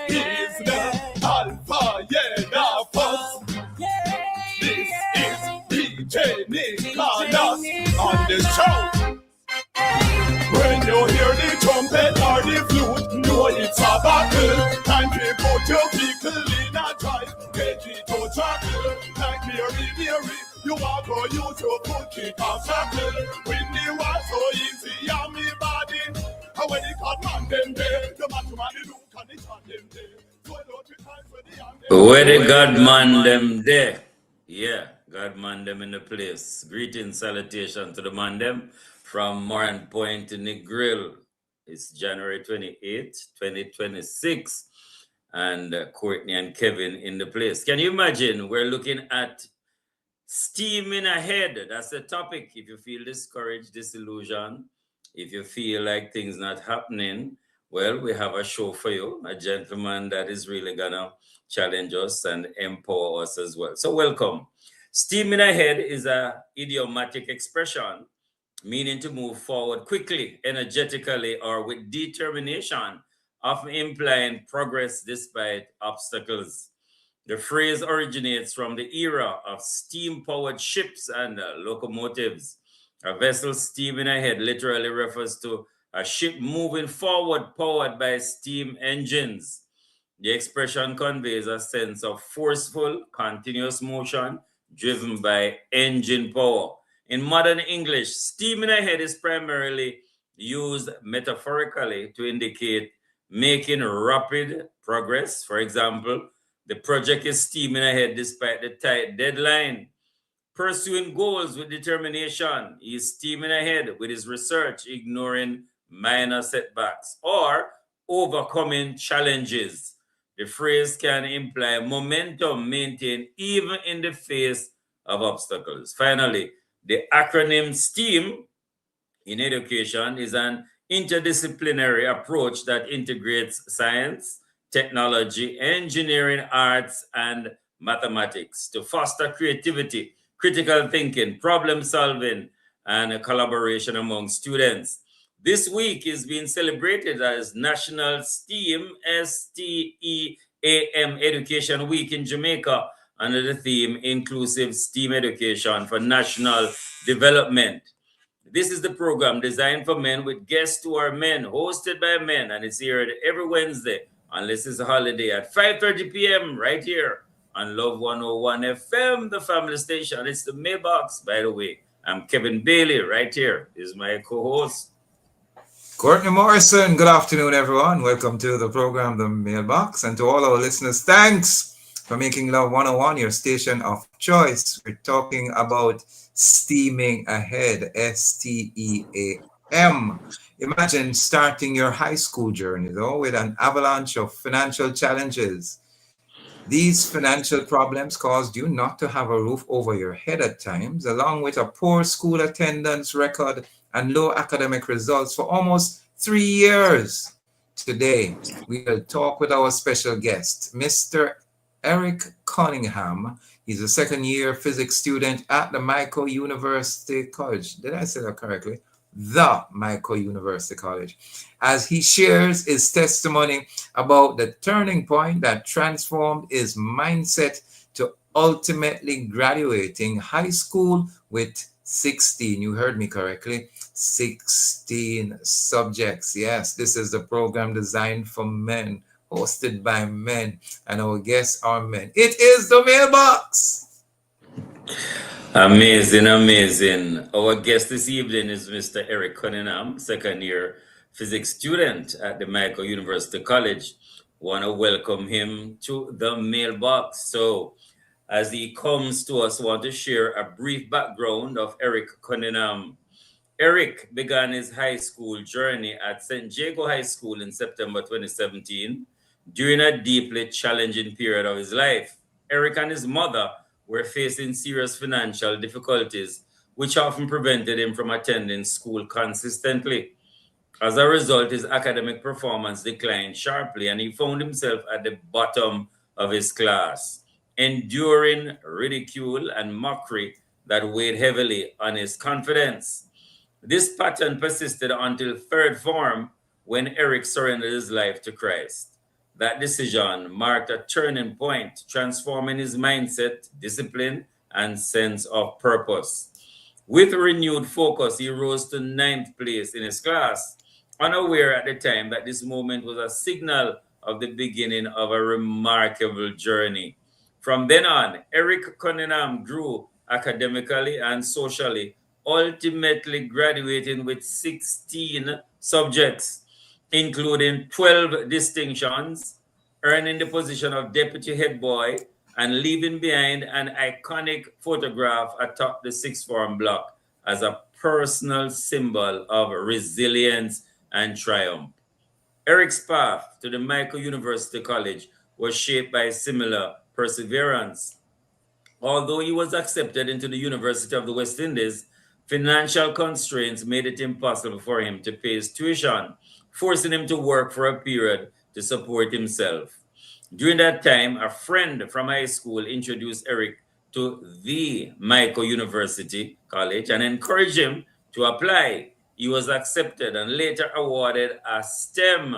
is the Alpha, yeah, first. This is DJ Nicholas on the show. When you hear the trumpet or the flute, know it's a battle. Time to put your vehicle in a drive, ready to travel. Like Mary, you are going to put it on circle. When the war so easy on me body, and when it got man them there, the man to man the look and it on them there. So I don't time for the where the God man them there. Yeah, God man them in the place. Greetings, salutation to the man them from Moran Point to Nick Grill. It's January 28th, 2026. And Courtney and Kevin in the place. Can you imagine? We're looking at steaming ahead. That's the topic. If you feel discouraged, disillusioned, if you feel like things not happening, well, we have a show for you. A gentleman that is really gonna challenge us and empower us as well. So welcome. Steaming ahead is a idiomatic expression meaning to move forward quickly, energetically, or with determination, often implying progress despite obstacles. The phrase originates from the era of steam-powered ships and locomotives. A vessel steaming ahead literally refers to a ship moving forward powered by steam engines. The expression conveys a sense of forceful, continuous motion driven by engine power. In modern English, steaming ahead is primarily used metaphorically to indicate making rapid progress. For example, the project is steaming ahead despite the tight deadline. Pursuing goals with determination, he is steaming ahead with his research, ignoring minor setbacks, or overcoming challenges. The phrase can imply momentum maintained even in the face of obstacles. Finally, the acronym STEAM in education is an interdisciplinary approach that integrates science, technology, engineering, arts, and mathematics to foster creativity, critical thinking, problem solving, and collaboration among students. This week is being celebrated as National STEAM, STEAM Education Week in Jamaica, under the theme Inclusive STEAM Education for National Development. This is the program designed for men with guests who are men, hosted by men, and it's aired every Wednesday, unless it's a holiday, at 5:30 p.m. right here on Love 101 FM, the family station. It's the Mailbox, by the way. I'm Kevin Bailey, right here is my co-host. Courtney Morrison. Good afternoon, everyone. Welcome to the program, The Mailbox. And to all our listeners, thanks for making Love 101 your station of choice. We're talking about steaming ahead, STEAM. Imagine starting your high school journey, though, with an avalanche of financial challenges. These financial problems caused you not to have a roof over your head at times, along with a poor school attendance record and low academic results for almost 3 years. Today, we will talk with our special guest, Mr. Eric Cunningham. He's a second-year physics student at the Mico University College. Did I say that correctly? The Mico University College. As he shares his testimony about the turning point that transformed his mindset to ultimately graduating high school with 16, you heard me correctly, 16 subjects. Yes, this is the program designed for men, hosted by men, and our guests are men. It is the Mailbox. Amazing, amazing. Our guest this evening is Mr. Eric Cunningham, second-year physics student at the Mico University College. Want to welcome him to the Mailbox. So, as he comes to us, want to share a brief background of Eric Cunningham. Eric began his high school journey at St. Jago High School in September 2017 during a deeply challenging period of his life. Eric and his mother were facing serious financial difficulties, which often prevented him from attending school consistently. As a result, his academic performance declined sharply, and he found himself at the bottom of his class, enduring ridicule and mockery that weighed heavily on his confidence. This pattern persisted until third form, when Eric surrendered his life to Christ. That decision marked a turning point, transforming his mindset, discipline, and sense of purpose. With renewed focus, he rose to ninth place in his class, unaware at the time that this moment was a signal of the beginning of a remarkable journey. From then on, Eric Cunningham grew academically and socially, ultimately graduating with 16 subjects, including 12 distinctions, earning the position of deputy head boy, and leaving behind an iconic photograph atop the sixth form block as a personal symbol of resilience and triumph. Eric's path to the Michael University College was shaped by similar perseverance. Although he was accepted into the University of the West Indies, financial constraints made it impossible for him to pay his tuition, forcing him to work for a period to support himself. During that time, a friend from high school introduced Eric to the Michael University College and encouraged him to apply. He was accepted and later awarded a STEM,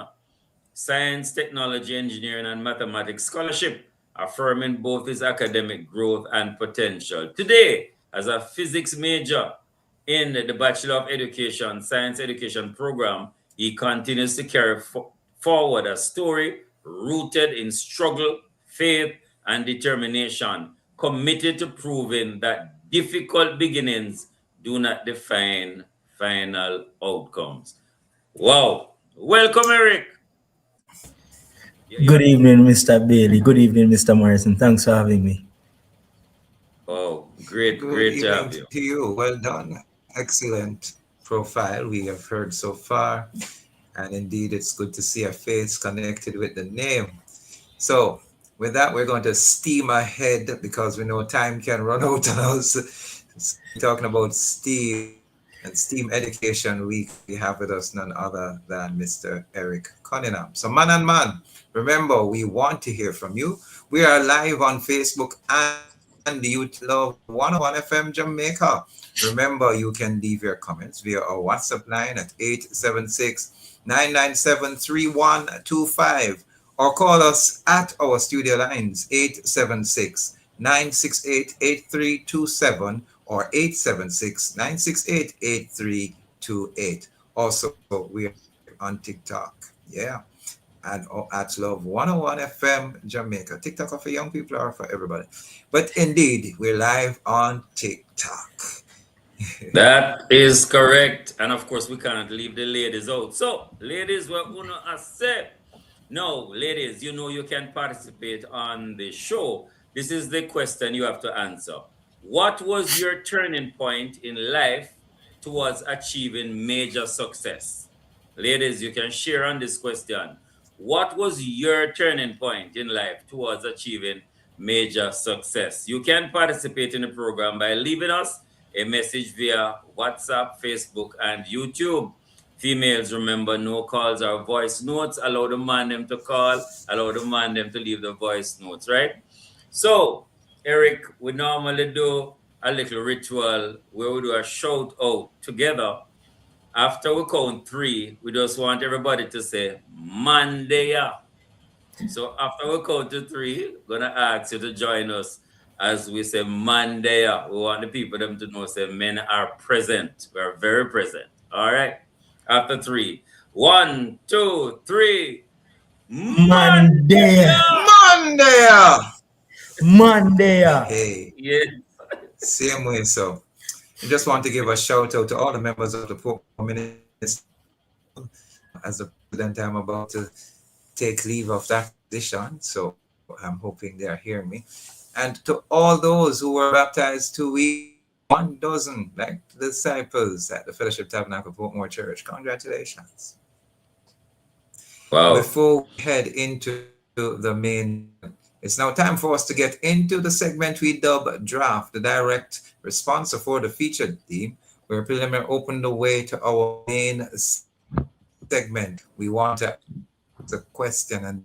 Science, Technology, Engineering, and Mathematics scholarship, affirming both his academic growth and potential. Today, as a physics major in the Bachelor of Education, Science Education program, he continues to carry forward a story rooted in struggle, faith, and determination, committed to proving that difficult beginnings do not define final outcomes. Wow. Welcome, Eric. Good evening, Mr. Bailey. Good evening, Mr. Morrison. Thanks for having me. Oh, great Good to have evening you. to you. Well done. Excellent profile we have heard so far. And indeed, it's good to see a face connected with the name. So with that, we're going to steam ahead because we know time can run out on us. Talking about STEAM and STEAM Education Week, we have with us none other than Mr. Eric Cunningham. So man and man, remember, we want to hear from you. We are live on Facebook and Youth Love 101 FM Jamaica. Remember, you can leave your comments via our WhatsApp line at 876-997-3125 or call us at our studio lines 876-968-8327 or 876-968-8328. Also, we are on TikTok. Yeah. And at Love 101 FM Jamaica. TikTok are for young people or for everybody. But indeed, we're live on TikTok. That is correct. And of course, we can't leave the ladies out. So, ladies, what Uno has said. No, ladies, you know you can participate on the show. This is the question you have to answer. What was your turning point in life towards achieving major success? Ladies, you can share on this question. What was your turning point in life towards achieving major success? You can participate in the program by leaving us a message via WhatsApp, Facebook, and YouTube. Females, remember, no calls or voice notes. Allow the man them to call. Allow the man them to leave the voice notes, right? So, Eric, we normally do a little ritual where we do a shout out together. After we count 3, we just want everybody to say, Mandaya. So after we count to 3, we're going to ask you to join us as we say Mandaya. We want the people them to know, say, men are present. We're very present. All right? After 3. 1, 2, 3. Mandaya. Mandaya. Hey. Yes. Same way, so. I just want to give a shout out to all the members of the Poor Ministry. As the president, I'm about to take leave of that position, so I'm hoping they are hearing me. And to all those who were baptized 2 weeks, 1 dozen, like the disciples at the Fellowship Tabernacle Portmore Church. Congratulations. Wow. Before we head into the main, it's now time for us to get into the segment we dub Draft, the direct response for the featured theme, where preliminary open the way to our main segment. We want to ask a question and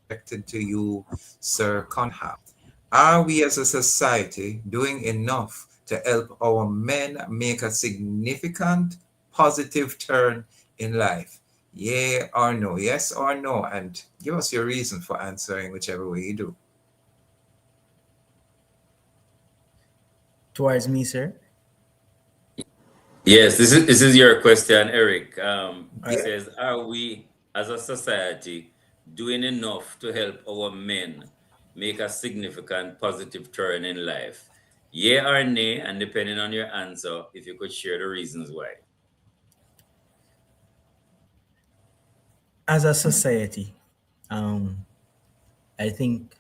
directed to you, Sir Conhab. Are we as a society doing enough to help our men make a significant positive turn in life? Yeah or no? Yes or no? And give us your reason for answering whichever way you do. Towards me, sir. Yes, this is your question, Eric. He Yeah. says, are we as a society doing enough to help our men make a significant positive turn in life? Yeah or nay, and depending on your answer, if you could share the reasons why. As a society, I think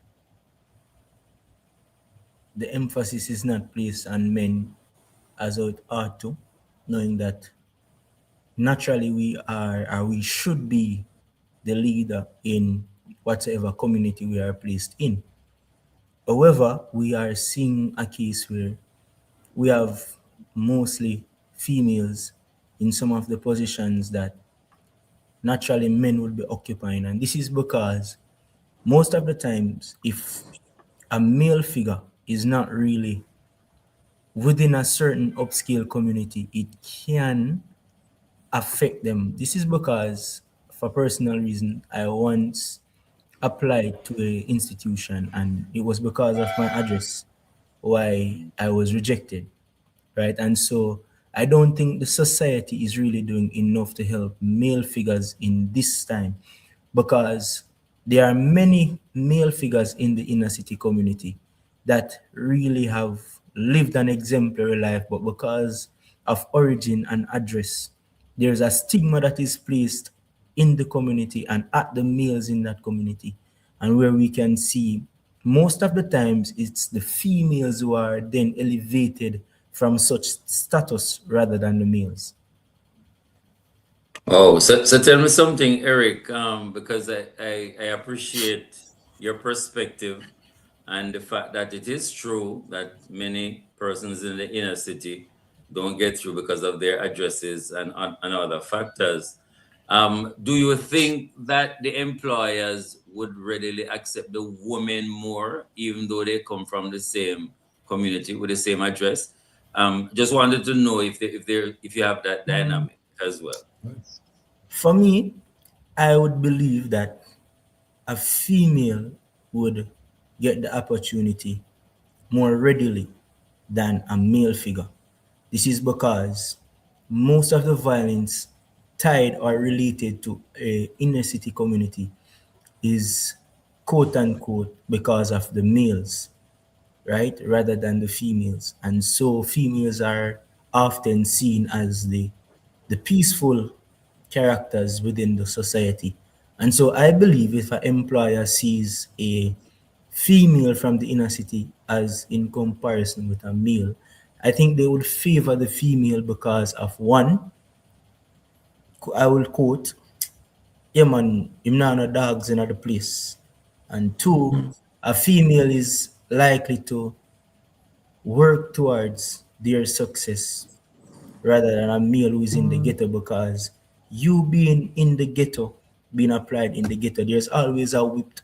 the emphasis is not placed on men as it ought to, knowing that naturally we are or we should be the leader in whatever community we are placed in. However, we are seeing a case where we have mostly females in some of the positions that naturally men would be occupying. And this is because most of the times, if a male figure is not really within a certain upscale community, it can affect them. This is because, for personal reason, I once applied to a institution and it was because of my address why I was rejected, right? And so I don't think the society is really doing enough to help male figures in this time, because there are many male figures in the inner city community that really have lived an exemplary life, but because of origin and address, there's a stigma that is placed in the community and at the males in that community. And where we can see most of the times it's the females who are then elevated from such status rather than the males. Oh, so tell me something, Eric, because I appreciate your perspective and the fact that it is true that many persons in the inner city don't get through because of their addresses and other factors. Do you think that the employers would readily accept the women more, even though they come from the same community with the same address? Just wanted to know if you have that dynamic as well. For me, I would believe that a female would get the opportunity more readily than a male figure. This is because most of the violence tied or related to a inner city community is quote unquote because of the males, right? Rather than the females. And so females are often seen as the peaceful characters within the society. And so I believe if an employer sees a female from the inner city as in comparison with a male, I think they would favor the female because of one, I will quote, yeah man, him not no dogs in the place. And two, a female is likely to work towards their success rather than a male who is in the ghetto, because you being in the ghetto, being applied in the ghetto, there's always a whipped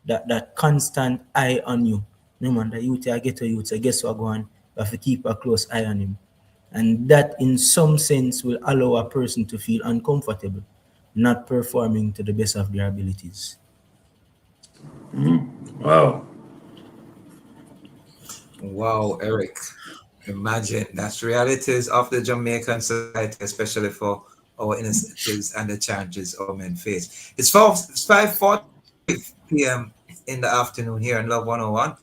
that constant eye on you. No man, the youth are ghetto youth, I guess what go on, you have to keep a close eye on him. And that in some sense will allow a person to feel uncomfortable, not performing to the best of their abilities. Wow. Wow, Eric. Imagine that's realities of the Jamaican society, especially for our initiatives and the challenges our men face. It's 5:40 p.m. in the afternoon here in Love 101.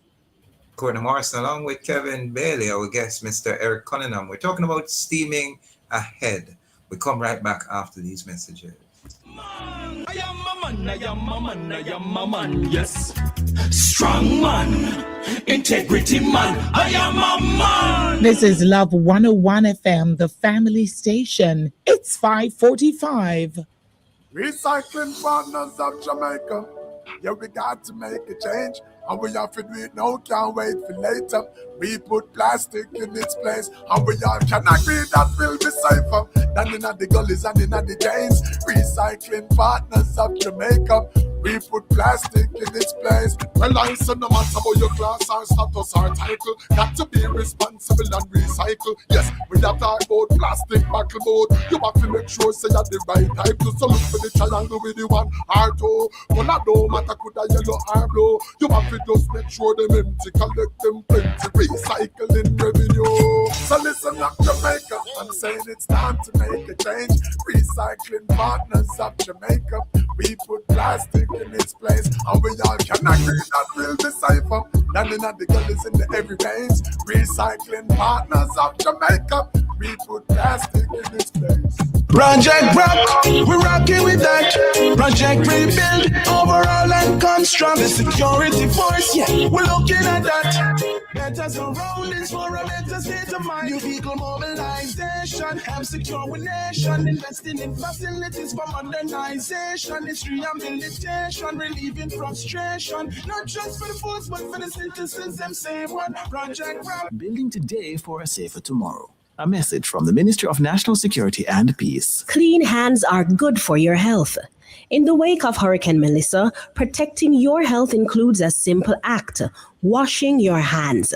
Courtney Morrison, along with Kevin Bailey, our guest, Mr. Eric Cunningham. We're talking about steaming ahead. We come right back after these messages. I am a man, I am a man, I am a man, yes. Strong man, integrity man, I am a man. This is Love 101 FM, the family station. It's 5:45. Recycling Partners of Jamaica. Yeah, we got to make a change. And we have to do it now, can't wait for later. We put plastic in its place. And we all can agree that will be safer than in the gullies and in the drains. Recycling Partners of Jamaica. we put plastic in its place. Well, I said no matter about your class or status or title, got to be responsible and recycle. Yes, we have talk about plastic buckle board. You have to make sure say you're the right type to. So look for the triangle with the one or two. Well, I don't matter could I yellow or blue. You have to just make sure them empty, collect them plenty, recycling revenue. So listen up, Jamaica, I'm saying it's time to make a change. Recycling partners of Jamaica, we put plastic in its place, and we all can agree that we'll decipher. Landing at the gullies in the every veins. Recycling partners of Jamaica, we put plastic in its place. Project Rock, we're rocking with that. Project Rebuild, overall and construct. The security force, yeah, we're looking at that. Better surroundings for a better state of mind. New vehicle mobilization, help secure our nation. Investing in facilities for modernization. It's rehabilitation, relieving frustration. Not just for the folks, but for the citizens, them same one. Project Rock. Building today for a safer tomorrow. A message from the Ministry of National Security and Peace. Clean hands are good for your health. In the wake of Hurricane Melissa, protecting your health includes a simple act: washing your hands.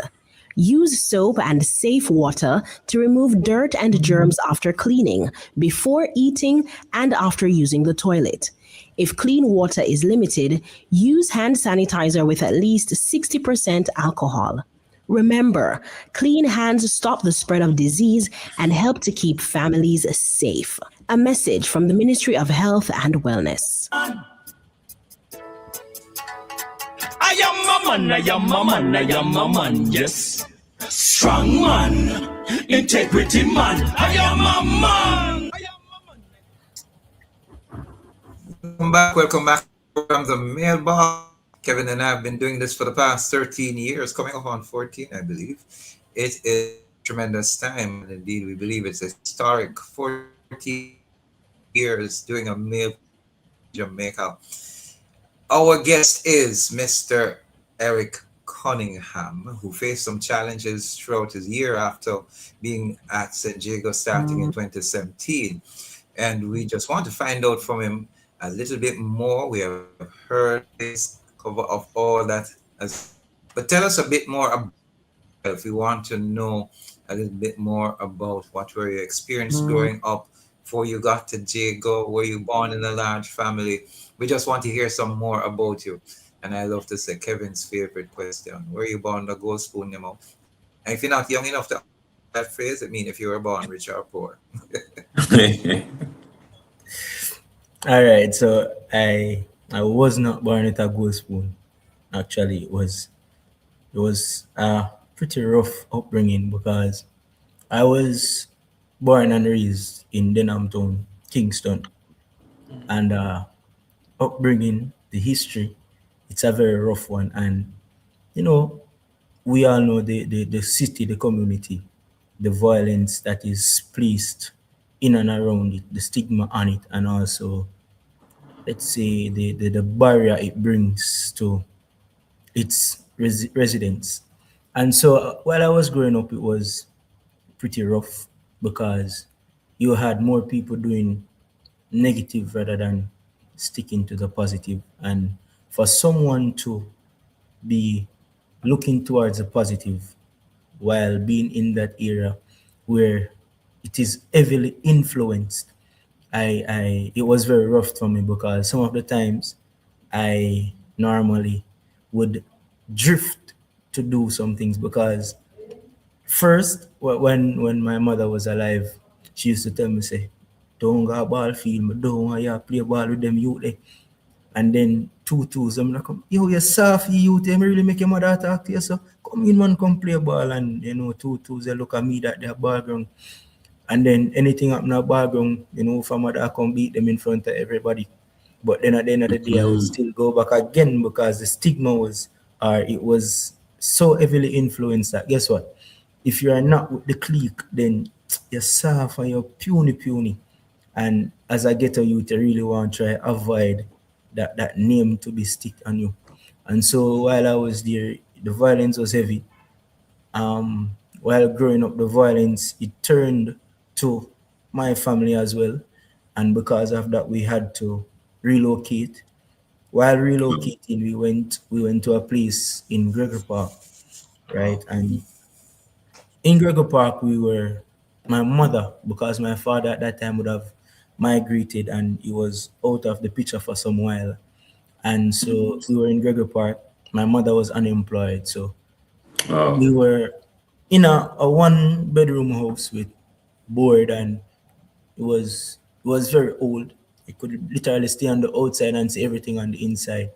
Use soap and safe water to remove dirt and germs after cleaning, before eating, and after using the toilet. If clean water is limited, use hand sanitizer with at least 60% alcohol. Remember, clean hands stop the spread of disease and help to keep families safe. A message from the Ministry of Health and Wellness. I am a man, yes. Strong man, integrity man. I am a man. Welcome back from the mailbox. Kevin and I have been doing this for the past 13 years, coming up on 14, I believe. It is a tremendous time, and indeed we believe it's a historic 14 years doing a mail Jamaica. Our guest is Mr. Eric Cunningham, who faced some challenges throughout his year after being at St. Jago starting in 2017. And we just want to find out from him a little bit more. We have heard his cover of all that, but tell us a bit more about, if we want to know a little bit more about what were your experience growing up before you got to Jago. Were you born in a large family? We just want to hear some more about you. And I love to say Kevin's favorite question: were you born a gold spoon in your mouth? And if you're not young enough to that phrase, it means if you were born rich or poor. All right, so I was not born with a gold spoon. Actually, it was a pretty rough upbringing, because I was born and raised in Denham Town, Kingston, and upbringing, the history, it's a very rough one. And you know, we all know the city, the community, the violence that is placed in and around it, the stigma on it, and also, let's say, the barrier it brings to its residents. And so while I was growing up, it was pretty rough, because you had more people doing negative rather than sticking to the positive. And for someone to be looking towards the positive while being in that era where it is heavily influenced, it was very rough for me, because some of the times I normally would drift to do some things, because first, when my mother was alive, she used to tell me, say, don't go ball field, don't want you play ball with them youth there. And then two-twos, I'm like, yo, you're soft, youth, you really make your mother talk to you, so come in, man, come play ball. And, you know, two-twos, they look at me that they're ball ground. And then anything up in the background, you know, for mother, I come beat them in front of everybody. But then at the end of the day, I would still go back again, because the stigma was, it was so heavily influenced that, guess what? If you are not with the clique, then you're soft and you're puny. And as a ghetto youth, I really want to try to avoid that name to be stick on you. And so while I was there, the violence was heavy. While growing up, the violence, it turned to my family as well. And because of that, we had to relocate. while relocating, we went to a place in Gregor Park, right? And in Gregor Park, my mother, because my father at that time would have migrated and he was out of the picture for some while. And so we were in Gregor Park. My mother was unemployed. So Oh, we were in a one bedroom house with board, and it was very old. You could literally stay on the outside and see everything on the inside.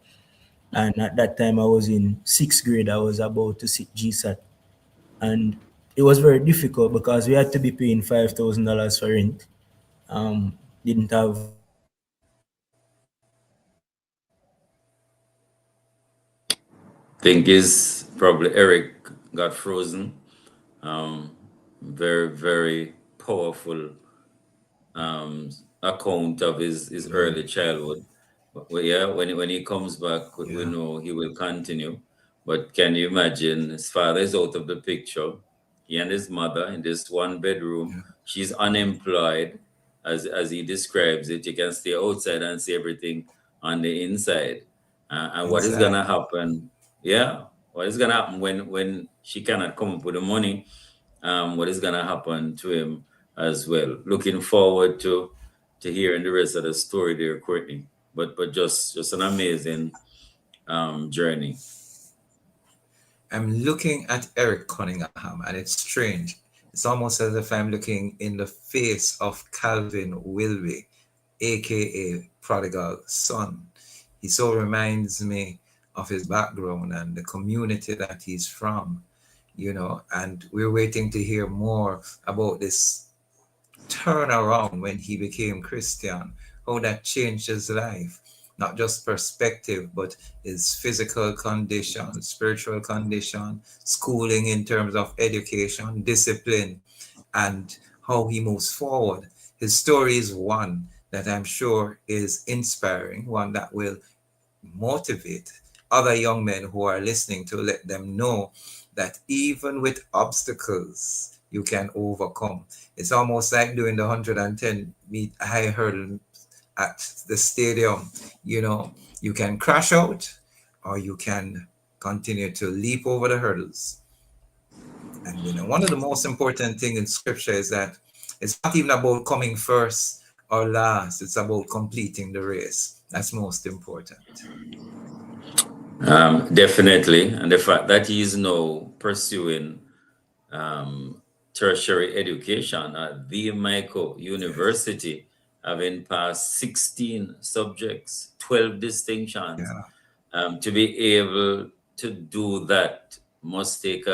And at that time I was in sixth grade. I was about to sit GSAT. And it was very difficult because we had to be paying $5,000 for rent. Didn't have think is probably Eric got frozen. Very, very powerful account of his early childhood. But yeah, when he comes back, we Yeah. know he will continue. But can you imagine his father is out of the picture? He and his mother in this one bedroom. Yeah. She's unemployed, as he describes it. You can stay outside and see everything on the inside. And what is Inside. gonna happen? Yeah, what is gonna happen when she cannot come up with the money? What is gonna happen to him as well? Looking forward to hearing the rest of the story there, Courtney. But just an amazing journey. I'm looking at Eric Cunningham, and it's strange. It's almost as if I'm looking in the face of Calvin Wilby, aka Prodigal Son. He so reminds me of his background and the community that he's from, and we're waiting to hear more about this turnaround when he became Christian, how that changed his life, not just perspective, but his physical condition, spiritual condition, schooling in terms of education, discipline, and how he moves forward. His story is one that I'm sure is inspiring, one that will motivate other young men who are listening, to let them know that even with obstacles, you can overcome. It's almost like doing the 110-meter high hurdle at the stadium. You can crash out or you can continue to leap over the hurdles. And one of the most important things in scripture is that it's not even about coming first or last, it's about completing the race. That's most important. Definitely, and the fact that he is now pursuing tertiary education at the Michael University, having passed 16 subjects, 12 distinctions. Yeah. To be able to do that must take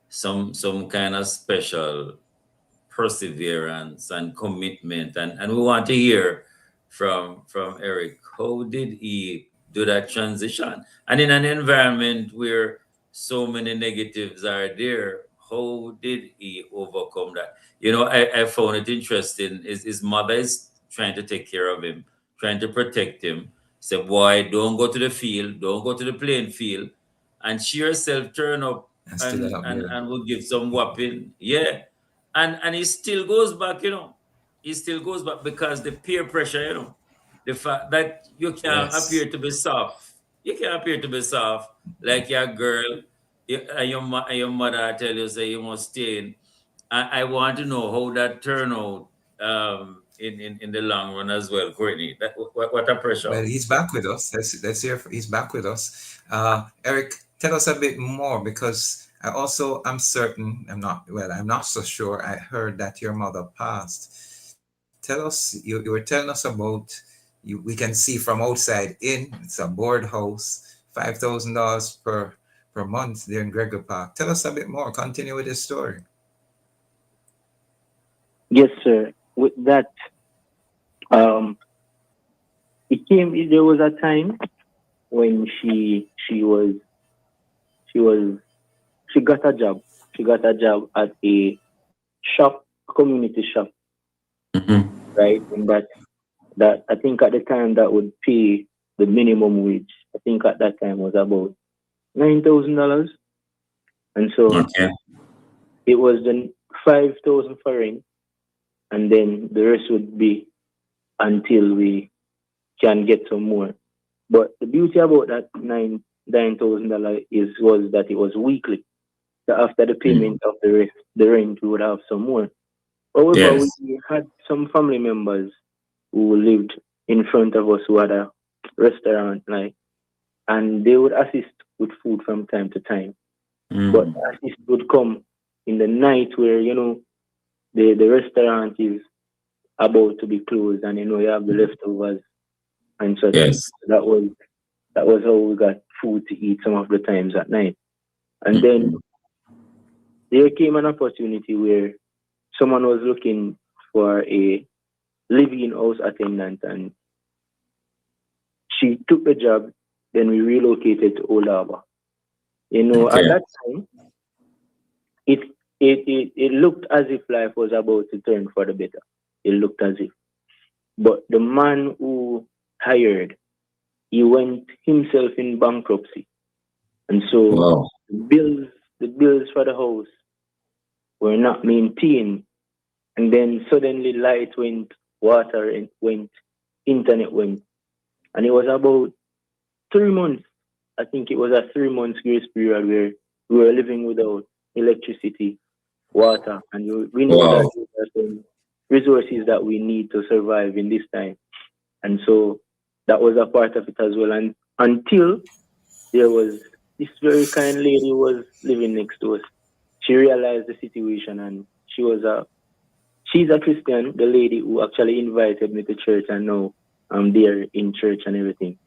some kind of special perseverance and commitment. And we want to hear from Eric. How did he do that transition? And in an environment where so many negatives are there, how did he overcome that? I found it interesting. His mother is trying to take care of him, trying to protect him. Say, boy, don't go to the field, don't go to the playing field. And she herself turn up and will give some whopping. Yeah. And he still goes back, He still goes back because the peer pressure, the fact that you can't appear to be soft. You can't appear to be soft like your girl and your mother tell you, say you must stay in. I want to know how that turn out in the long run as well, Courtney. What a pressure. Well, he's back with us. Let's hear. He's back with us. Eric, tell us a bit more, because I'm certain, I'm not so sure. I heard that your mother passed. Tell us, you were telling us about, we can see from outside in, it's a board house, $5,000 per month there in Gregor Park. Tell us a bit more. Continue with this story. Yes, sir. With that, there was a time when she got a job. She got a job at a shop, community shop, right? And that I think at the time that would pay the minimum wage. I think at that time was about $9,000, and so it was then $5,000 for rent, and then the rest would be until we can get some more. But the beauty about that $9,000 was that it was weekly. So after the payment of the rent, we would have some more. However, Yes. we had some family members who lived in front of us who had a restaurant, and they would assist with food from time to time. But assist would come in the night where, the restaurant is about to be closed, and you have the leftovers and such. Yes. That was how we got food to eat some of the times at night. And then there came an opportunity where someone was looking for a living house attendant, and she took the job. Then we relocated to Old Harbor. At that time, it looked as if life was about to turn for the better. It looked as if. But the man who hired, he went himself in bankruptcy. And so the bills for the house were not maintained. And then suddenly light went, water went, internet went. And it was about 3 months. I think it was a 3 months grace period where we were living without electricity, water, and we know that there are some resources that we need to survive in this time. And so that was a part of it as well. And until there was this very kind lady who was living next to us, she realized the situation, and she's a Christian, the lady who actually invited me to church, and now I'm there in church and everything.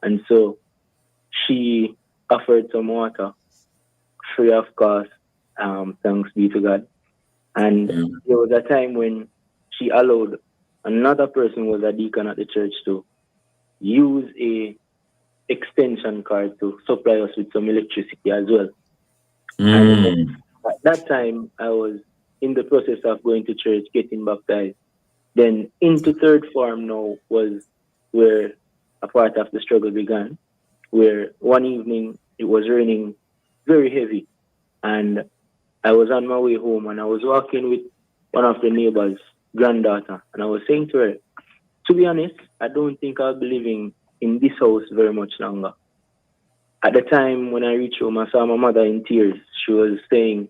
And so she offered some water free of cost, thanks be to God. And there was a time when she allowed another person who was a deacon at the church to use a extension card to supply us with some electricity as well. And at that time, I was in the process of going to church, getting baptized. Then into third form now was where a part of the struggle began, where one evening it was raining very heavy, and I was on my way home, and I was walking with one of the neighbors' granddaughter, and I was saying to her, to be honest, I don't think I'll be living in this house very much longer. At the time when I reached home, I saw my mother in tears. She was saying,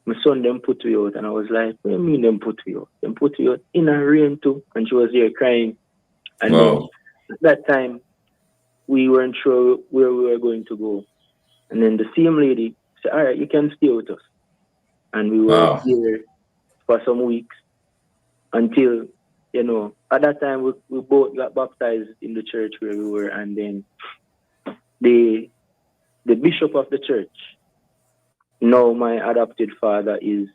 my son, them put you out. And I was like, what do you mean them put you out? Them put you out in a rain too. And she was there crying. And then at that time, we weren't sure where we were going to go. And then the same lady said, all right, you can stay with us. And we were here for some weeks until, at that time we both got baptized in the church where we were. And then the bishop of the church, now my adopted father, is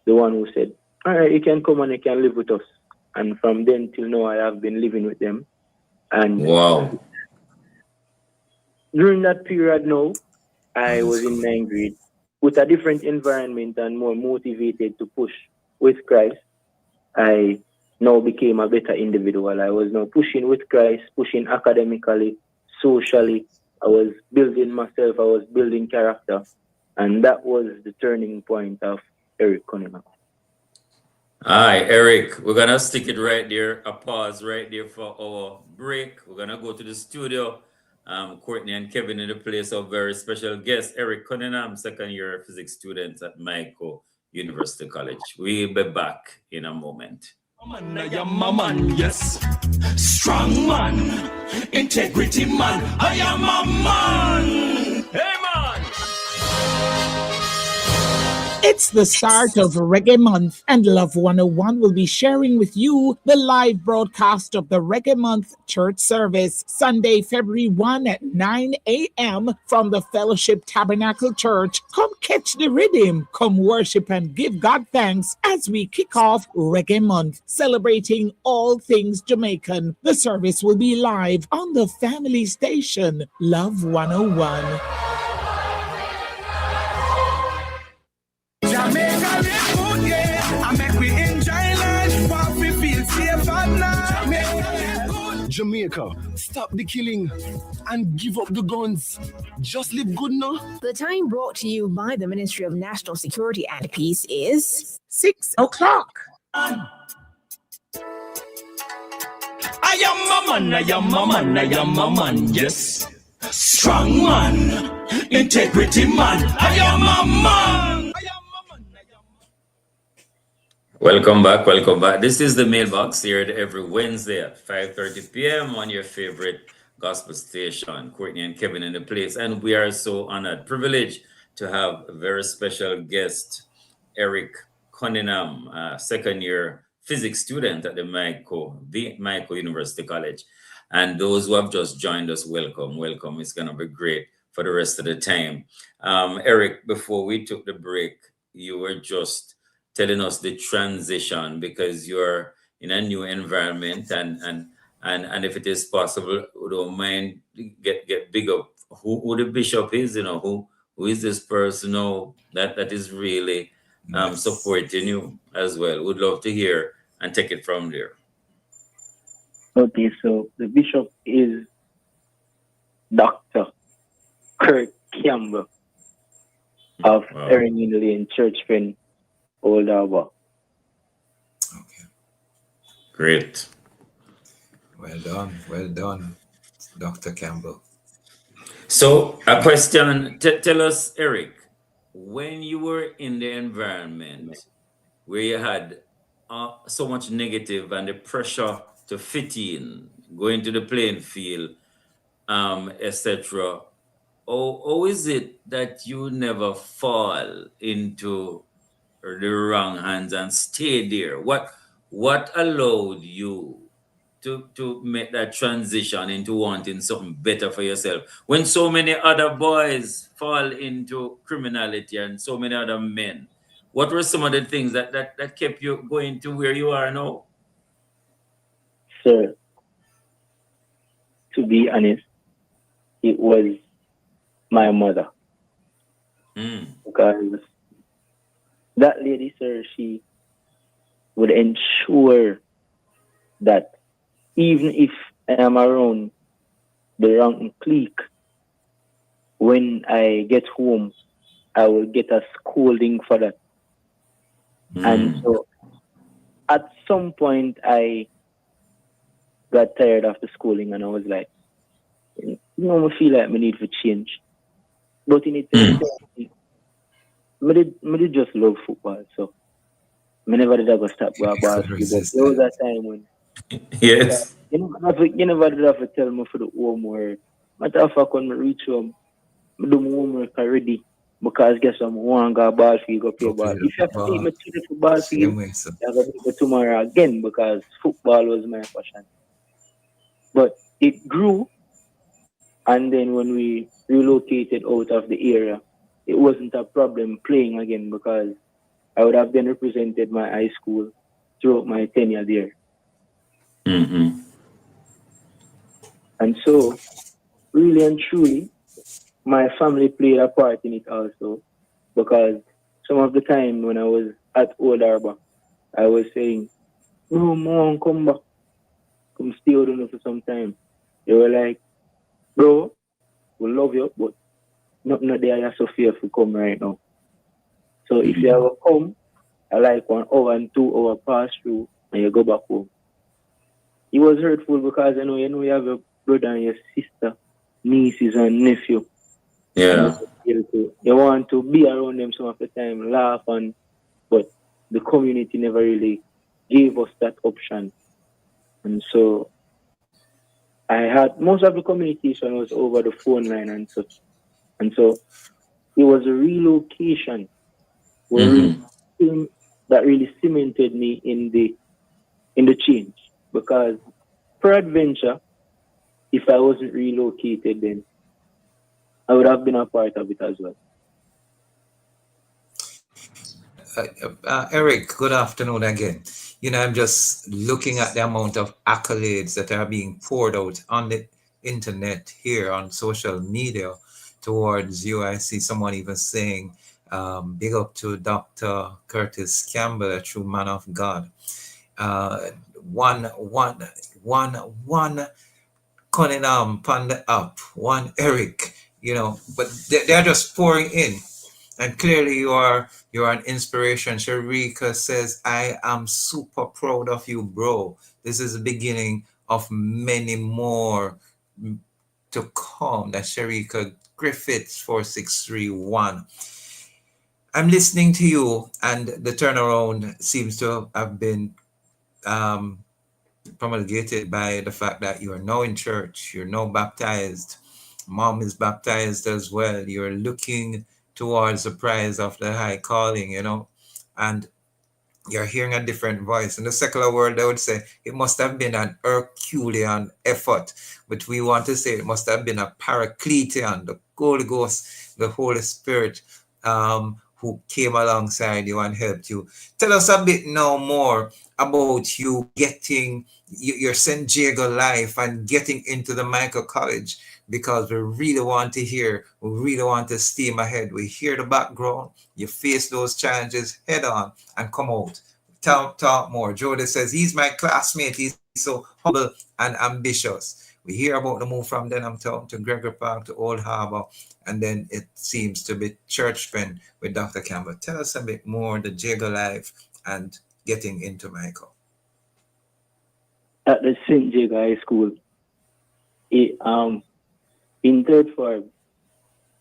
the one who said, all right, you can come and you can live with us. And from then till now, I have been living with them. And during that period now, I was in 9th grade with a different environment and more motivated to push with Christ. I now became a better individual. I was now pushing with Christ, pushing academically, socially. I was building myself. I was building character. And that was the turning point of Eric Cunningham. Hi, Eric. We're going to stick it right there, a pause right there for our break. We're going to go to the studio. Courtney and Kevin in the place of very special guest, Eric Cunningham, second-year physics student at Mico University College. We'll be back in a moment. I am a man, yes. Strong man. Integrity man. I am a man. Hey, man. It's the start of Reggae Month, and Love 101 will be sharing with you the live broadcast of the Reggae Month church service, Sunday, February 1 at 9 a.m. from the Fellowship Tabernacle Church. Come catch the rhythm, come worship and give God thanks as we kick off Reggae Month, celebrating all things Jamaican. The service will be live on the family station, Love 101. Jamaica live good, yeah. I make we enjoy life, but we feel safe and now. Jamaica live good. Jamaica, stop the killing and give up the guns. Just live good now. The time brought to you by the Ministry of National Security and Peace is 6 o'clock. I I am a man, I am a man, I am a man, yes. Strong man, integrity man, I am a man. Welcome back, welcome back. This is the Mailbox here every Wednesday at 5:30 p.m. on your favorite gospel station. Courtney and Kevin in the place, and we are so honored, privileged to have a very special guest, Eric Cunningham, second-year physics student at the Mico University College. And those who have just joined us, welcome, welcome. It's going to be great for the rest of the time. Eric, before we took the break, you were just telling us the transition because you're in a new environment, and if it is possible, we don't mind get big up who the bishop is, who is this person that is really supporting you as well. Would love to hear and take it from there. Okay, so the bishop is Dr. Kurt Campbell of Erin Lane Church Friend, Old Harbour. Okay. Great. Well done, Dr. Campbell. So a question, tell us, Eric, when you were in the environment where you had so much negative and the pressure to fit in, going to the playing field, etc., how is it that you never fall into the wrong hands and stay there? What allowed you to make that transition into wanting something better for yourself when so many other boys fall into criminality and so many other men? What were some of the things that kept you going to where you are now? Sir, to be honest, it was my mother. Because that lady, sir, she would ensure that even if I am around the wrong clique, when I get home, I will get a scolding for that. And so at some point, I got tired of the schooling and I was like, I feel like I need to change. But in it, I did just love football, so I never did ever stop going basketball. There was a time when yes, you never did have to tell me for the homework. Matter of fact, when I reach home, I do my homework already because guess what, I want to go ball field, go play ball. If you have to take me to the football field, I have to go tomorrow again because football was my passion. But it grew, and then when we relocated out of the area, it wasn't a problem playing again because I would have then represented my high school throughout my tenure there. And so, really and truly, my family played a part in it also because some of the time when I was at Old Harbour, I was saying, no, Mom, come back. Come stay with us for some time. They were like, bro, we love you, but nothing there you're so fearful come right now. So if you ever come, I like 1 hour and 2 hour pass through and you go back home. It was hurtful because you know you have your brother and your sister, nieces and nephew. Yeah. You want to be around them some of the time, laugh, but the community never really gave us that option. And so I had most of the communication was over the phone line and such. And so it was a relocation that really cemented me in the change. Because peradventure, if I wasn't relocated, then I would have been a part of it as well. Eric, good afternoon again. I'm just looking at the amount of accolades that are being poured out on the internet here on social media towards you. I see someone even saying, big up to Dr. Curtis Campbell, a true man of God. One Cunningham Panda up, one Eric, but they're just pouring in. And clearly you are an inspiration. Sharika says, I am super proud of you, bro. This is the beginning of many more to come. That's Sharika Griffiths 4631. I'm listening to you, and the turnaround seems to have been promulgated by the fact that you are now in church, you're now baptized, mom is baptized as well, you're looking towards the prize of the high calling, and you're hearing a different voice. In the secular world, they would say it must have been an Herculean effort, but we want to say it must have been a Paracletean, the Holy Ghost, the Holy Spirit, who came alongside you and helped you. Tell us a bit now more about you getting your St. Jago life and getting into the Michael College, because we really want to hear, we really want to steam ahead. We hear the background, you face those challenges head on and come out. Talk more. Jody says, he's my classmate, he's so humble and ambitious. We hear about the move from Denham Town to Gregory Park to Old Harbor, and then it seems to be church friend with Dr. Campbell. Tell us a bit more, the Jago life and getting into Michael. At the St. Jago High School, in third form,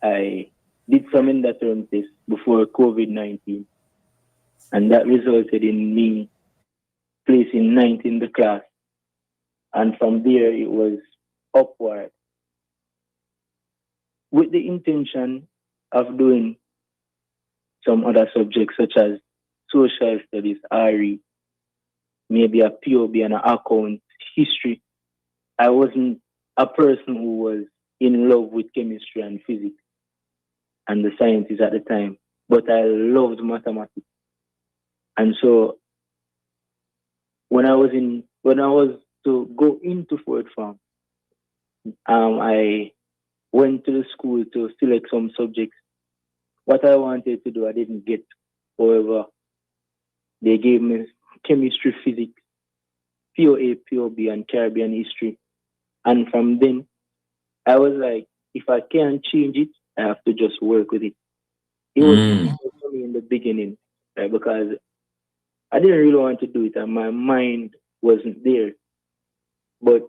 I did some end-of-term tests before COVID-19, and that resulted in me placing 9th in the class. And from there, it was upward, with the intention of doing some other subjects such as social studies, RE, maybe a POB and an account, history. I wasn't a person who was in love with chemistry and physics and the sciences at the time, but I loved mathematics. And so when I was to go into fourth form, I went to the school to select some subjects. What I wanted to do, I didn't get. However, they gave me chemistry, physics, POA, POB, and Caribbean history. And from then, I was like, if I can't change it, I have to just work with it. It was difficult for me in the beginning, right, because I didn't really want to do it, and my mind wasn't there. But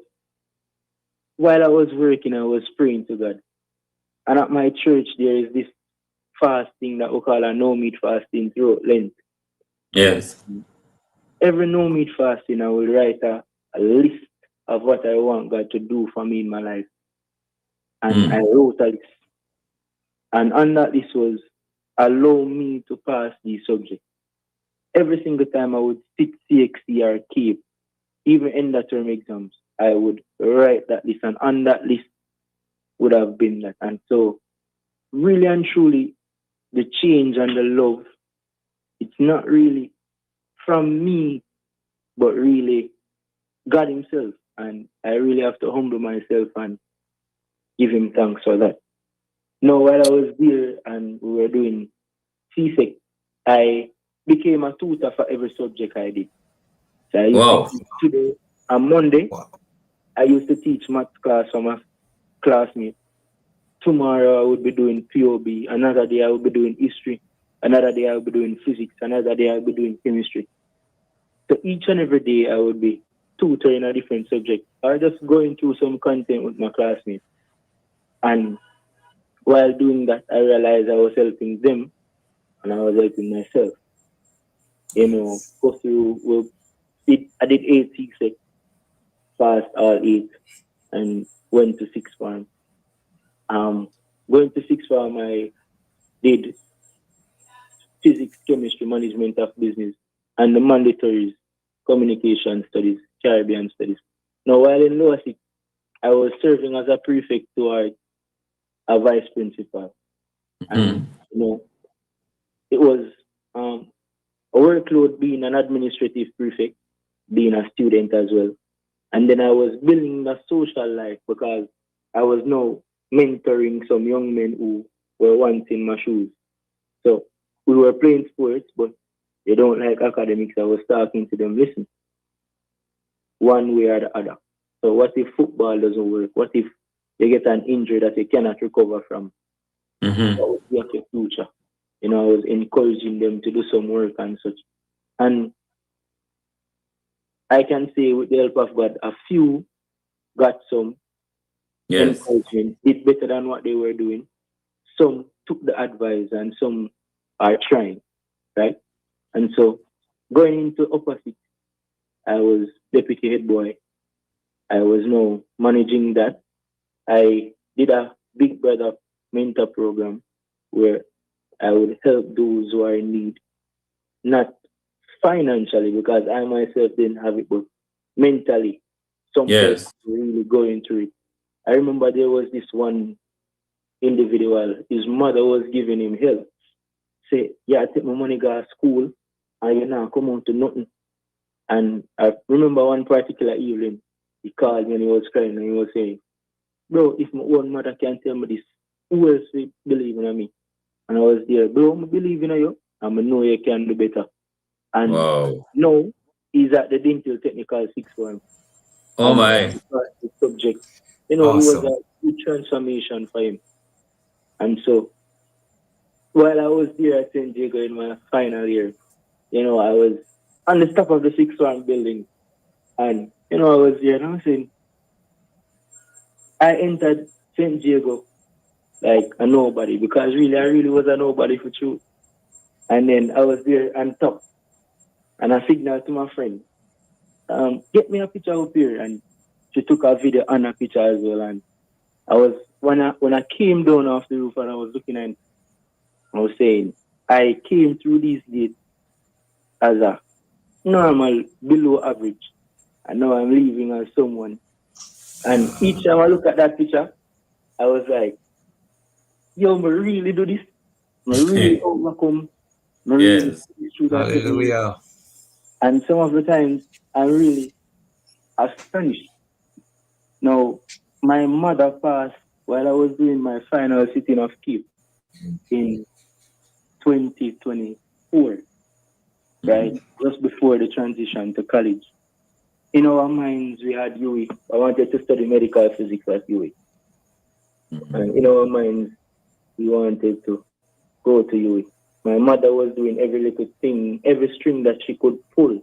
while I was working, I was praying to God. And at my church, there is this fasting that we call a no-meat fasting throughout Lent. Yes. Every no-meat fasting, I will write a list of what I want God to do for me in my life. And I wrote a list. And on that list was, allow me to pass these subjects. Every single time I would sit CXC or CAPE, even end of term exams, I would write that list. And on that list would have been that. And so, really and truly, the change and the love, it's not really from me, but really God himself. And I really have to humble myself and give him thanks for that. Now, while I was there and we were doing CSEC, I became a tutor for every subject I did. So I used to today, on Monday, I used to teach math class for my classmates. Tomorrow I would be doing POB. Another day I would be doing history. Another day I would be doing physics. Another day I would be doing chemistry. So each and every day I would be tutoring a different subject or just going through some content with my classmates. And while doing that, I realized I was helping them and I was helping myself. Go through, I did 8 CSEC, passed all 8, and went to 6th form. Going to 6th form, I did physics, chemistry, management of business, and the mandatories, communication studies, Caribbean studies. Now, while in lower 6, I was serving as a prefect towards a vice principal. And, it was a workload being an administrative prefect, being a student as well. And then I was building a social life because I was now mentoring some young men who were once in my shoes. So we were playing sports, but they don't like academics. I was talking to them, listen, one way or the other. So what if football doesn't work? What if you get an injury that you cannot recover from? What would be your future? I was encouraging them to do some work and such. And I can say with the help of God, a few got some Yes. encouragement, did better than what they were doing. Some took the advice and some are trying, right? And so going into opposite, I was deputy head boy. I was now managing that. I did a Big Brother mentor program where I would help those who are in need, not financially because I myself didn't have it, but mentally, some Yes. person really going through it. I remember there was this one individual, his mother was giving him help. Say, yeah, I take my money, go to school, and you now come out to nothing. And I remember one particular evening, he called me and he was crying and he was saying, bro, if my own mother can't tell me this, who else will believe in me? And I was there, bro, I believe in you, and I know you can do better. And Wow. now he's at the Dental Technical 6th form. Oh my. The subject. You know, Awesome. it was a good transformation for him. And so, while I was there at St. Diego in my final year, you know, I was on the top of the 6th form building. And, you know, I was there and I was saying, I entered St. Diego like a nobody because really, I really was a nobody for truth. And then I was there on top. And I signaled to my friend, get me a picture up here. And she took a video and a picture as well. And I was, when I came down off the roof and I was looking and I was saying, I came through these gates as a normal, below average. And now I'm leaving as someone. And each time I look at that picture, I was like, yo, I really do this. I really overcome. I really Yes. through that. Hallelujah. And some of the times, I'm really astonished. Now, my mother passed while I was doing my final sitting of Cape in 2024, right? Just before the transition to college. In our minds, we had UWI. I wanted to study medical physics at UWI. And in our minds, we wanted to go to UWI. My mother was doing every little thing, every string that she could pull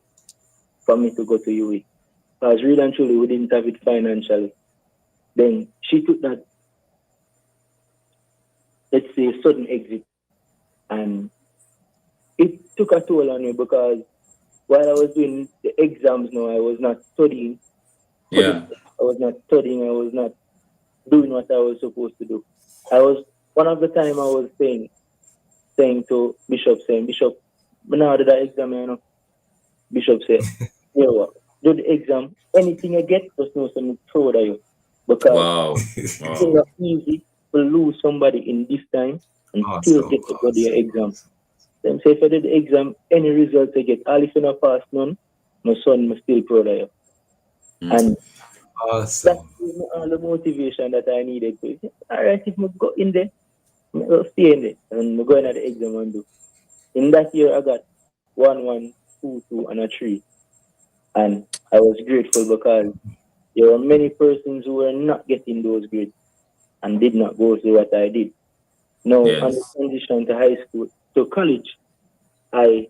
for me to go to UWI. Because really and truly, we didn't have it financially. Then she took that, let's say, sudden exit. And it took a toll on me because while I was doing the exams now, I was not studying. Yeah. I was not studying. I was not doing what I was supposed to do. One of the time I was saying to Bishop, Bishop, now did that exam, you know? Bishop said, you know what, do the exam, anything you get, just know something proud of you. Because it's not easy to lose somebody in this time and still get to go to your exam. Then say if I did the exam, any result I get, all if you not pass none, my son is still proud of you. And that's all the motivation that I needed to. All right, if I go in there, I'll stay in there and I'm going at the exam and do. In that year, I got 1, 1, 2, 2, and a 3. And I was grateful because there were many persons who were not getting those grades and did not go through what I did. Now, on the transition to high school, to college, I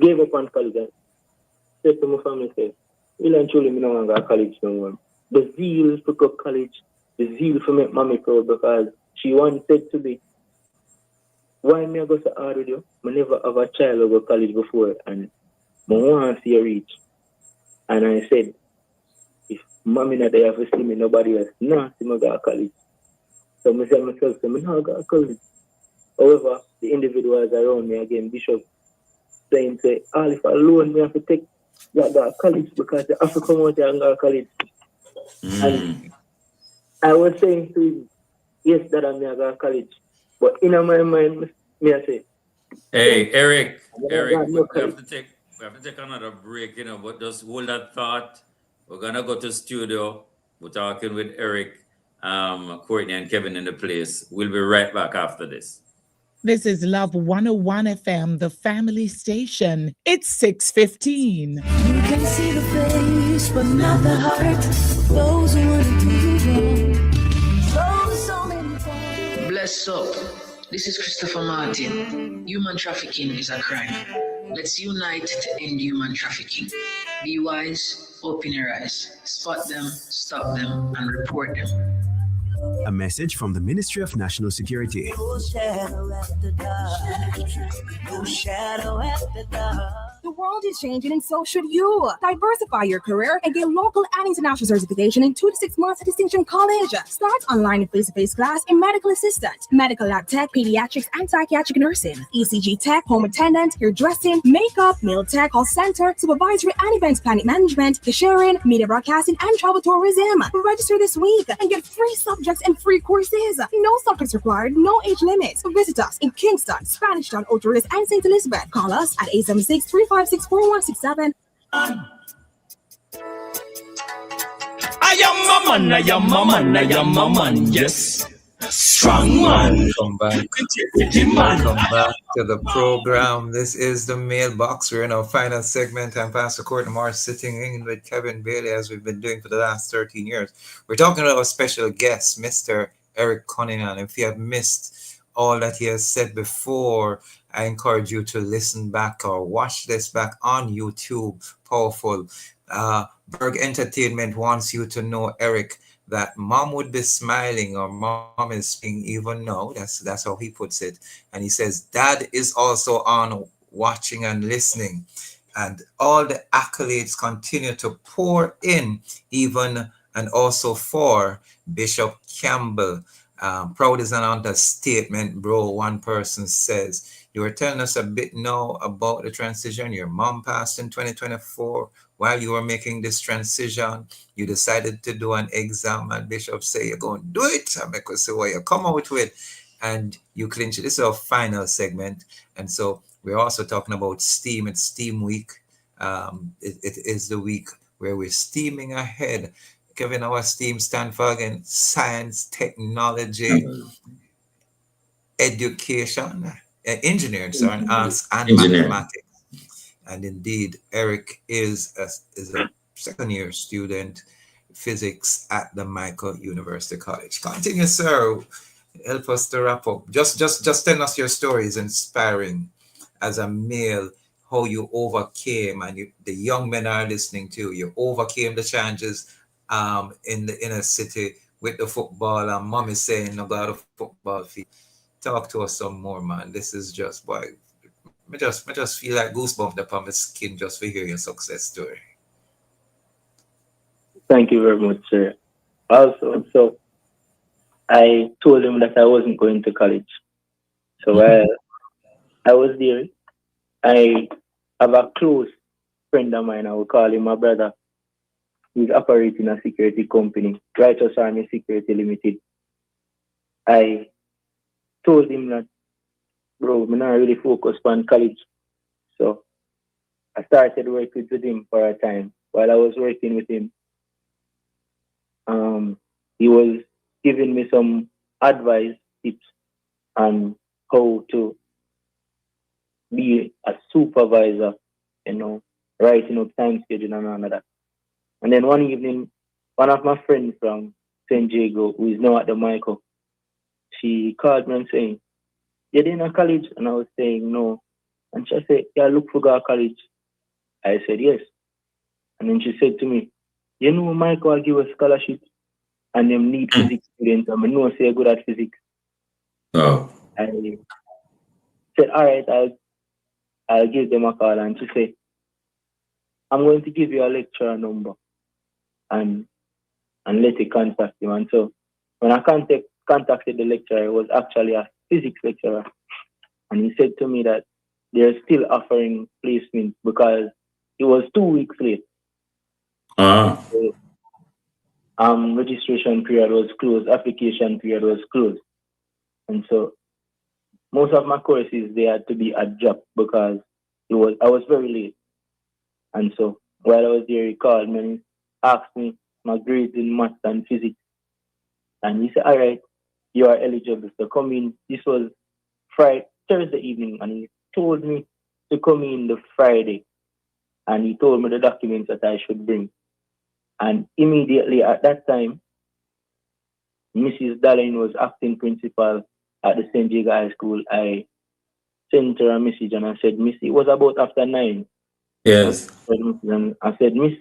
gave up on college and said to my family, really and truly, I don't want to go to college no more. The zeal to go to college, the zeal to make mommy proud because she wanted to be. Why me go so hard with you? I never have a child who go to college before and I want to see her reach. And I said, if mommy not there to see me, nobody else, no, see me go to college. So I said myself, I no go to college. However, the individuals around me, again, Bishop, saying, all if alone, me have to take that go to college because I have to come out here and go to college. And I was saying to him, yes, that I'm going to college. But in my mind, me I say, hey, Eric, we have to take another break, you know, but just hold that thought. We're going to go to studio. We're talking with Eric, Courtney, and Kevin in the place. We'll be right back after this. This is Love 101 FM, the family station. It's 6:15. You can see the face, but not the heart. Those who want to do you wrong. So many. Bless up. This is Christopher Martin. Human trafficking is a crime. Let's unite to end human trafficking. Be wise, open your eyes, spot them, stop them, and report them. A message from the Ministry of National Security. No shadow at the dark. No shadow at the dark. The world is changing and so should you. Diversify your career and get local and international certification in 2 to 6 months at Distinction College. Start online and face-to-face class in medical assistant, medical lab tech, pediatrics and psychiatric nursing, ECG tech, home attendant, hairdressing, makeup, meal tech, call center, supervisory and events planning management, cashiering, media broadcasting and travel tourism. Register this week and get free subjects and free courses. No subjects required, no age limits. Visit us in Kingston, Spanish Town, Outaris and St. Elizabeth. Call us at 876-356-4167. I am a man, yes. Strong man. Welcome back to the program. This is the Mailbox. We're in our final segment. I'm Pastor Courtney Morris sitting in with Kevin Bailey, as we've been doing for the last 13 years. We're talking about our special guest, Mr. Eric Cunningham. If you have missed all that he has said before, I encourage you to listen back or watch this back on YouTube. Powerful. Berg Entertainment wants you to know, Eric, that mom would be smiling, or mom is speaking even now. That's how he puts it. And he says, Dad is also on watching and listening. And all the accolades continue to pour in, even and also for Bishop Campbell. Proud is an understatement, bro. One person says, you were telling us a bit now about the transition. Your mom passed in 2024. While you were making this transition, you decided to do an exam, and Bishop say you're going to do it. I make us say what you come out with, and you clinch it. This is our final segment, and so we're also talking about STEAM. It's STEAM week. It is the week where we're steaming ahead. Kevin, our STEAM stand for again: science, technology, education, engineering, sorry, and arts and mathematics. And indeed, Eric is a second-year student, physics at the Michael University College. Continue, sir. Help us to wrap up. Just tell us your stories, inspiring as a male, how you overcame, and the young men are listening to you. Overcame the challenges in the inner city with the football, and mom is saying about the football field. Talk to us some more, man. This is just boy. I just feel like goosebumps upon my skin just for hearing your success story. Thank you very much, sir. Also, so I told him that I wasn't going to college. So while I was there, I have a close friend of mine. I will call him my brother. He's operating a security company, Righteous Army Security Limited. I told him that, bro, I'm not really focused on college. So I started working with him for a time. While I was working with him, he was giving me some advice, tips on how to be a supervisor, writing up time schedule and all of that. And then one evening, one of my friends from San Diego, who is now at the Michael, she called me and saying, "You're in a college?" And I was saying, "No." And she said, "Yeah, look for go college." I said, "Yes." And then she said to me, "You know, Michael, I'll give a scholarship and them need physics students. I know say good at physics." Oh. I said, "All right, I'll give them a call." And she said, "I'm going to give you a lecturer number and let you contact him." And so when I contacted the lecturer, it was actually a physics lecturer. And he said to me that they're still offering placement because it was 2 weeks late. So, registration period was closed, application period was closed. And so most of my courses, they had to be adjusted because I was very late. And so while I was there, he called me and asked me my grades in math and physics. And he said, "All right, you are eligible to come in." This was Thursday evening, and he told me to come in the Friday. And he told me the documents that I should bring. And immediately at that time, Mrs. Darlene was acting principal at the St. Diego High School. I sent her a message and I said, "Miss," it was about after 9. Yes. And I said, "Miss,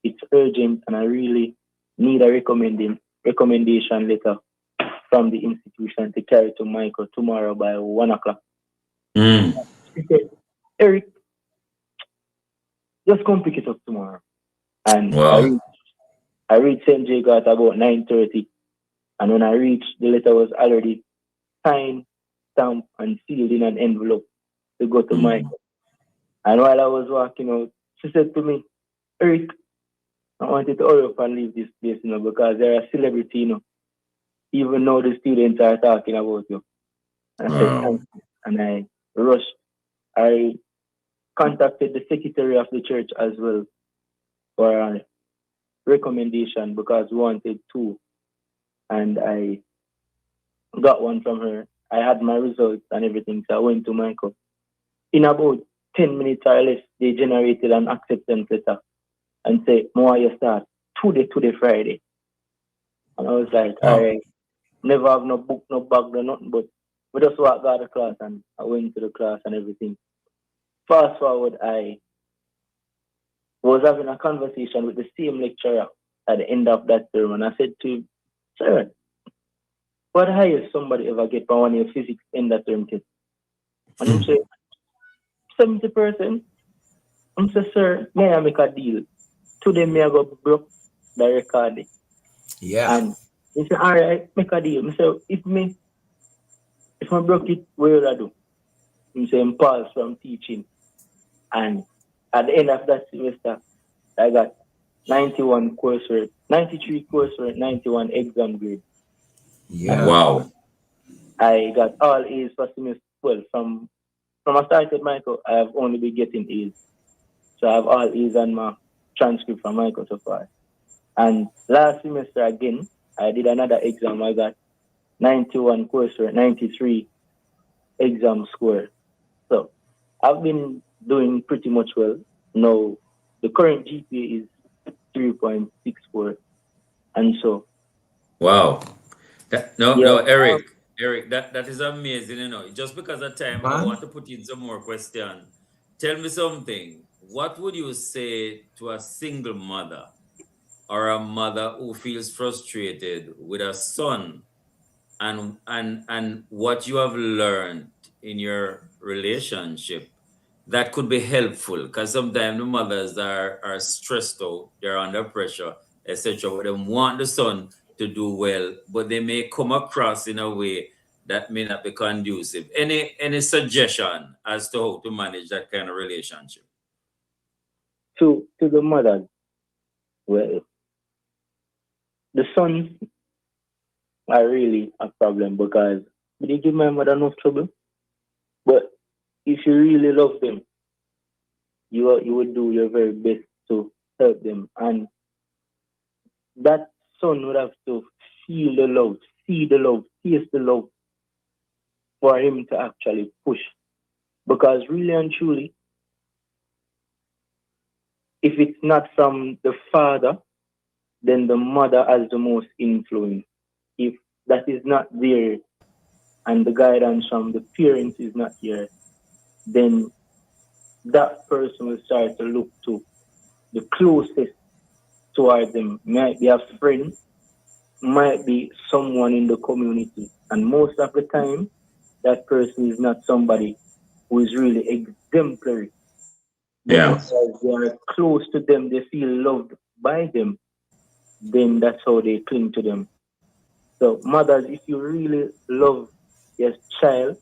it's urgent and I really need a recommendation letter from the institution to carry to Michael tomorrow by 1 o'clock. He said, Eric, just come pick it up tomorrow. And I reached St. J. Gata about 9:30. And when I reached, the letter was already signed, stamped, and sealed in an envelope to go to Michael. And while I was walking out, she said to me, Eric, I wanted to hurry up and leave this place, because they're a celebrity, Even though the students are talking about you. And I said, thank you. And I rushed. I contacted the secretary of the church as well for a recommendation because we wanted two. And I got one from her. I had my results and everything, so I went to Michael. In about 10 minutes or less, they generated an acceptance letter and said, "More you start today, Friday." And I was like, all right, never have no book, no bag, no nothing, but we just walked out of the class and I went to the class and everything. Fast forward, I was having a conversation with the same lecturer at the end of that term, and I said to him, "Sir, what highest somebody ever get for one of your physics in that term test?" And he said, 70%. I said, "Sir, may I make a deal? Today, may I go broke the record?" Yeah. And he said, "All right, make a deal." I said, if I broke it, what will I do? He said, "Pause from teaching." And at the end of that semester, I got 91 coursework, 93 coursework, 91 exam grade. Yeah. Wow. I got all A's for semester. Well, from I started Michael, I have only been getting A's. So I have all A's on my transcript from Michael so far. And last semester again, I did another exam. I got 91 coursework, 93 exam score. So I've been doing pretty much well. Now, the current GPA is 3.64. And so. Wow. No, Eric, that is amazing, Just because of time, I want to put in some more questions. Tell me something. What would you say to a single mother or a mother who feels frustrated with a son and what you have learned in your relationship that could be helpful? Because sometimes the mothers are stressed out, they're under pressure, etc. They want the son to do well, but they may come across in a way that may not be conducive. Any suggestion as to how to manage that kind of relationship? To the mother, well, the sons are really a problem because they give my mother enough trouble. But if you really love them, you would do your very best to help them. And that son would have to feel the love, see the love, taste the love for him to actually push. Because really and truly, if it's not from the father, then the mother has the most influence. If that is not there and the guidance from the parents is not here, then that person will start to look to the closest towards them. Might be a friend, might be someone in the community. And most of the time, that person is not somebody who is really exemplary. Yeah. Because they are close to them, they feel loved by them, then that's how they cling to them. So mothers, if you really love your child,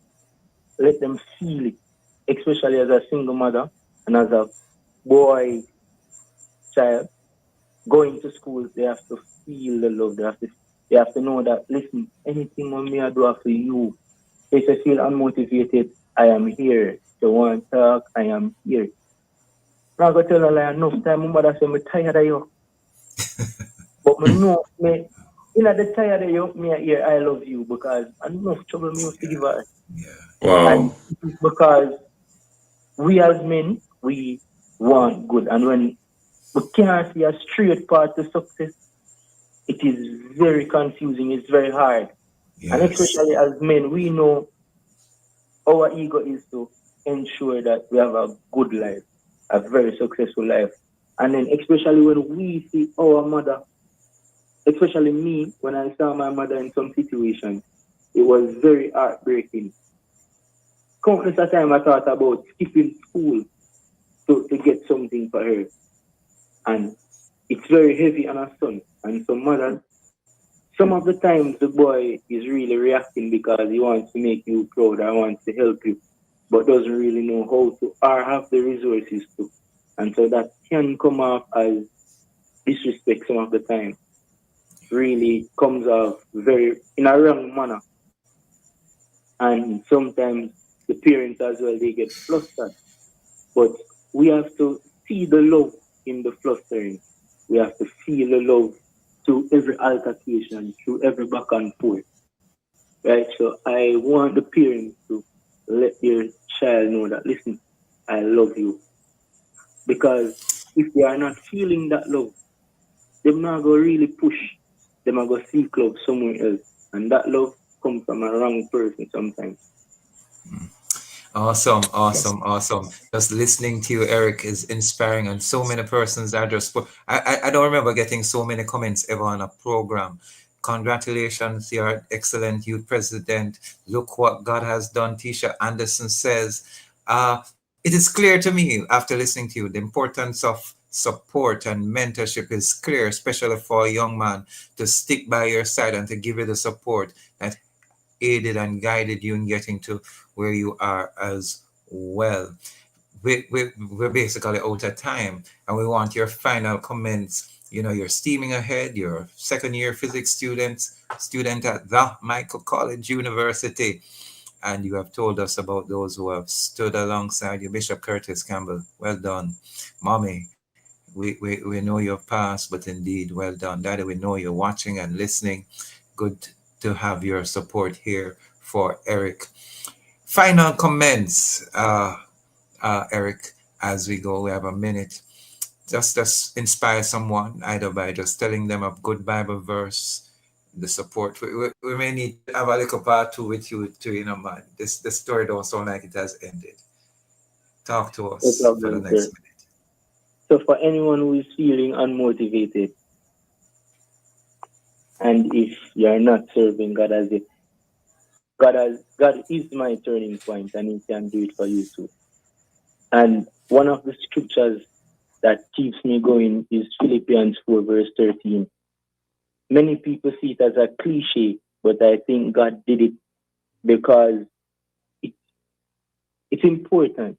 let them feel it, especially as a single mother and as a boy child. Going to school, they have to feel the love. They have to know that, listen, anything mommy I do for you, if I feel unmotivated, I am here. If you want to talk, I am here. I'm not going to tell her like enough time, my mother said, I'm tired of you. But I know, in the tired of you, me here, I love you because I know trouble me used to give her. Wow. And it's because we as men, we want good. And when we can't see a straight path to success, it is very confusing, it's very hard. Yes. And especially as men, we know our ego is to ensure that we have a good life, a very successful life. And then especially when we see our mother, especially me, when I saw my mother in some situations, it was very heartbreaking. Countless of time I thought about skipping school to get something for her. And it's very heavy on her son. And so mothers, some of the times the boy is really reacting because he wants to make you proud or wants to help you, but doesn't really know how to or have the resources to. And so that can come off as disrespect some of the time. Really comes off very in a wrong manner. And sometimes the parents as well, they get flustered. But we have to see the love in the flustering. We have to feel the love through every altercation, through every back and forth. Right? So I want the parents to let their child know that, listen, I love you. Because if they are not feeling that love, they're not going to really push. They're not going to seek love somewhere else. And that love comes from a wrong person sometimes. Awesome. Just listening to you, Eric, is inspiring, and so many persons are just. I don't remember getting so many comments ever on a program. Congratulations, you're excellent youth president. Look what God has done. Tisha Anderson says, it is clear to me after listening to you, the importance of support and mentorship is clear, especially for a young man to stick by your side and to give you the support that aided and guided you in getting to where you are as well. We're basically out of time, and we want your final comments. You know, you're steaming ahead, you're second-year physics student at the Michael College University, and you have told us about those who have stood alongside you. Bishop Curtis Campbell, well done. Mommy, we know your past, but indeed, well done. Daddy, we know you're watching and listening. Good to have your support here for Eric. Final comments, Eric, as we go. We have a minute. Just inspire someone, either by just telling them a good Bible verse, the support. We may need to have a little part two with you too, you know, man. The story don't sound like it has ended. Talk to us for the next minute. So for anyone who is feeling unmotivated, and if you are not serving God as it, God is my turning point, and He can do it for you too. And one of the scriptures that keeps me going is Philippians 4 verse 13. Many people see it as a cliche, but I think God did it because it's important.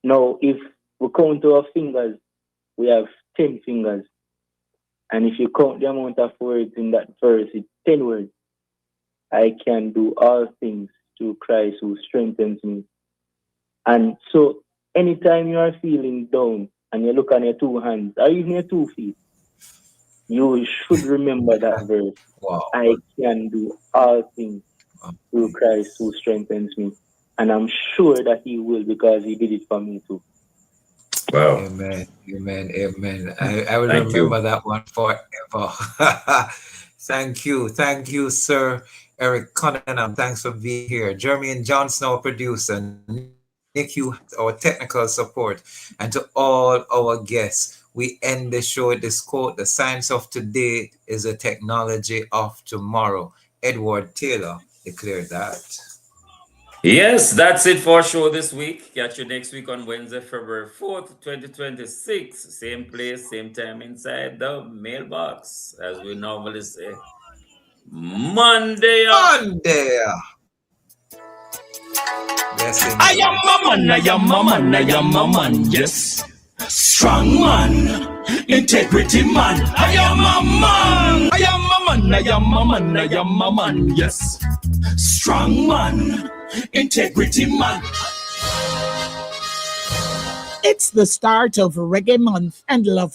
Now, if we count our fingers, we have 10 fingers. And if you count the amount of words in that verse, it's 10 words. I can do all things through Christ who strengthens me. And so anytime you are feeling down and you look on your two hands or even your 2 feet, you should remember that verse. Wow. I can do all things through Christ who strengthens me. And I'm sure that He will, because He did it for me too. Wow. Amen. I will remember that one forever. Thank you, Sir Eric Cunningham. Thanks for being here. Jeremy and Johnson, our producer. Nick, you, our technical support. And to all our guests, we end the show with this quote: the science of today is the technology of tomorrow. Edward Taylor declared that. Yes, that's it for our show this week. Catch you next week on Wednesday, February 4th, 2026. Same place, same time, inside the mailbox, as we normally say. Monday. Yes, I am a man, yes. Strong man, integrity man. I am a man, yes. Strong man, integrity man. It's the start of Reggae Month and Love